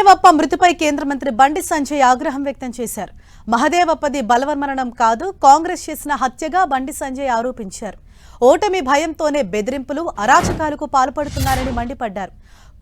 మహదేవప్ప మృతిపై కేంద్ర మంత్రి బండి సంజయ్ ఆగ్రహం వ్యక్తం చేశారు. మహదేవప్పది బలవన్మరణం కాదు, కాంగ్రెస్ చేసిన హత్యగా బండి సంజయ్ ఆరోపించారు. ఓటమి భయంతోనే బెదిరింపులు, అరాచకాలకు పాల్పడుతున్నారని మండిపడ్డారు.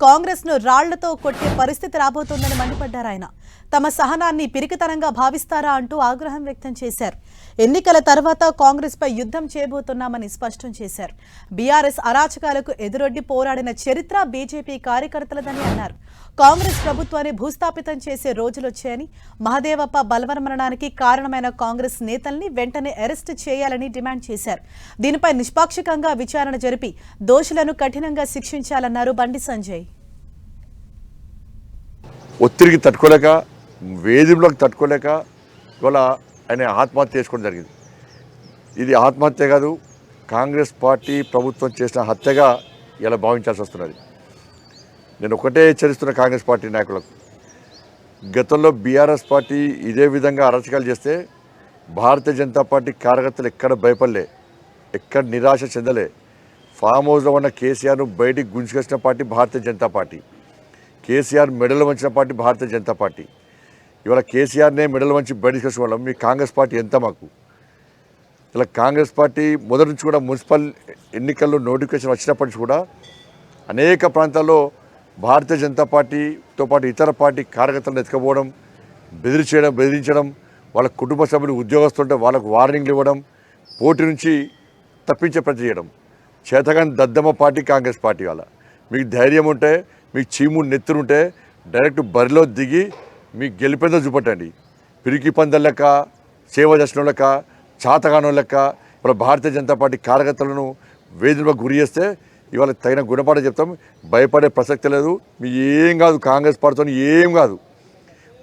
కాంగ్రెస్ ను రాళ్లతో కొట్టే పరిస్థితి రాబోతోందని మండిపడ్డారు. ఆయన తమ సహనాన్ని పిరికితనంగా భావిస్తారా అంటూ ఆగ్రహం వ్యక్తం చేశారు. ఎన్నికల తర్వాత కాంగ్రెస్ పై యుద్ధం చేయబోతున్నామని స్పష్టం చేశారు. బీఆర్ఎస్ అరాచకాలకు ఎదురొడ్డి పోరాడిన చరిత్ర బీజేపీ కార్యకర్తలదని అన్నారు. కాంగ్రెస్ ప్రభుత్వాన్ని భూస్థాపితం చేసే రోజులొచ్చాయని, మహదేవప్ప బలవన్మరణానికి కారణమైన కాంగ్రెస్ నేతల్ని వెంటనే అరెస్టు చేయాలని డిమాండ్ చేశారు. దీనిపై నిష్పాక్షికంగా విచారణ జరిపి దోషులను కఠినంగా శిక్షించాలన్నారు బండి సంజయ్. ఒత్తిడికి తట్టుకోలేక, వేధింపులకు తట్టుకోలేక ఇవాళ ఆయన ఆత్మహత్య చేసుకోవడం జరిగింది. ఇది ఆత్మహత్య కాదు, కాంగ్రెస్ పార్టీ ప్రభుత్వం చేసిన హత్యగా ఇలా భావించాల్సి వస్తున్నది. నేను ఒకటే హెచ్చరిస్తున్న కాంగ్రెస్ పార్టీ నాయకులకు, గతంలో బీఆర్ఎస్ పార్టీ ఇదే విధంగా అరాచకాలు చేస్తే భారతీయ జనతా పార్టీ కార్యకర్తలు ఎక్కడ భయపడలే, ఎక్కడ నిరాశ చెందలే. ఫామ్ హౌస్లో ఉన్న కేసీఆర్ను బయటికి గుంజుకొచ్చిన పార్టీ భారతీయ జనతా పార్టీ. కేసీఆర్ మెడలు వంచిన పార్టీ భారతీయ జనతా పార్టీ. ఇవాళ కేసీఆర్నే మెడలు వంచి బయటకు వచ్చిన వాళ్ళం. మీ కాంగ్రెస్ పార్టీ ఎంత మాకు? ఇలా కాంగ్రెస్ పార్టీ మొదటి నుంచి కూడా మున్సిపల్ ఎన్నికల్లో నోటిఫికేషన్ వచ్చినప్పటికీ కూడా అనేక ప్రాంతాల్లో భారతీయ జనతా పార్టీతో పాటు ఇతర పార్టీ కార్యకర్తలను ఎత్తుకపోవడం, బెదిరించడం, వాళ్ళ కుటుంబ సభ్యులు ఉద్యోగస్తుంటే వాళ్ళకు వార్నింగ్లు ఇవ్వడం, పోటీ నుంచి తప్పించే ప్రతి చేయడం. చేతగాని దద్దమ్మ పార్టీ కాంగ్రెస్ పార్టీ. వాళ్ళ మీకు ధైర్యం ఉంటే, మీకు చీము నెత్తురుంటే డైరెక్ట్ బరిలో దిగి మీకు గెలిపేందో చూపట్టండి. పిరికి పందల లెక్క, సేవ చేసిన లెక్క, చాతగానో లెక్క ఇప్పుడు భారతీయ జనతా పార్టీ కార్యకర్తలను వేధింపులకు గురి చేస్తే ఇవాళ తగిన గుణపాఠం చెప్తాం. భయపడే ప్రసక్తి లేదు. మీ ఏం కాదు, కాంగ్రెస్ పార్టీతో ఏం కాదు.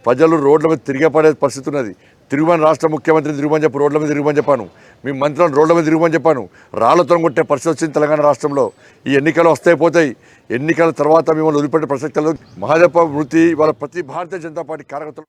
ప్రజలు రోడ్ల మీద తిరిగే పడే పరిస్థితి ఉన్నది. తిరుగుమని రాష్ట్ర ముఖ్యమంత్రిని తిరుగుమని చెప్పి రోడ్ల మీద తిరుగుమని చెప్పాను. మీ మంత్రులను రోడ్ల మీద తిరుగుమని చెప్పాను. రాళ్లతో కొట్టే పరిస్థితి వచ్చింది తెలంగాణ రాష్ట్రంలో. ఈ ఎన్నికలు వస్తాయి పోతాయి. ఎన్నికల తర్వాత మిమ్మల్ని వదిలిపెట్టే ప్రసక్తి లేదు. మహదేవప్ప మృతి వాళ్ళ ప్రతి భారతీయ జనతా పార్టీ కార్యకర్తలు